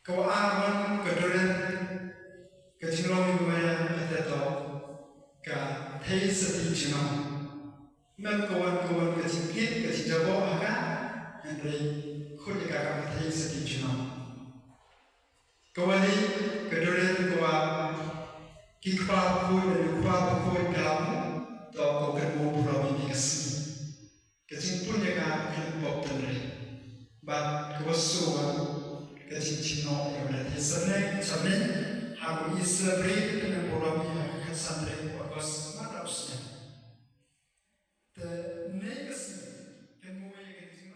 Kau aman keduren kecilong ibuaya katato ka thei sati chino nan kawan kecipit kecijabo aga andai khut ka thei sati chino kawani keduren kawa kikpa pun dan lupa pun kalam to ko kermo promi kasi kecing pun ya ka kan pop tenre bat kewasuan kecing cino yang berarti seneng seneng hamu isabri dengan promi akan santri wakos marapsnya te negasi kan mu ya kecing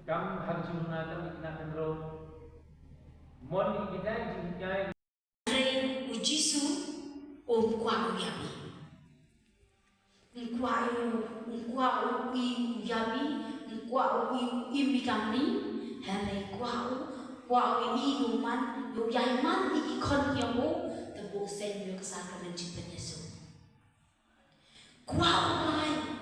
Kam hang simuna tam ikna tendro mon ikidai jingkai Rei ujisu o kwa uyabi. Nkwa uyabi, nkwa imikami, hele kwa uman, uyaiman ikon yamu, tebo sen yo kesakaran cipta Yesus. Kwa umai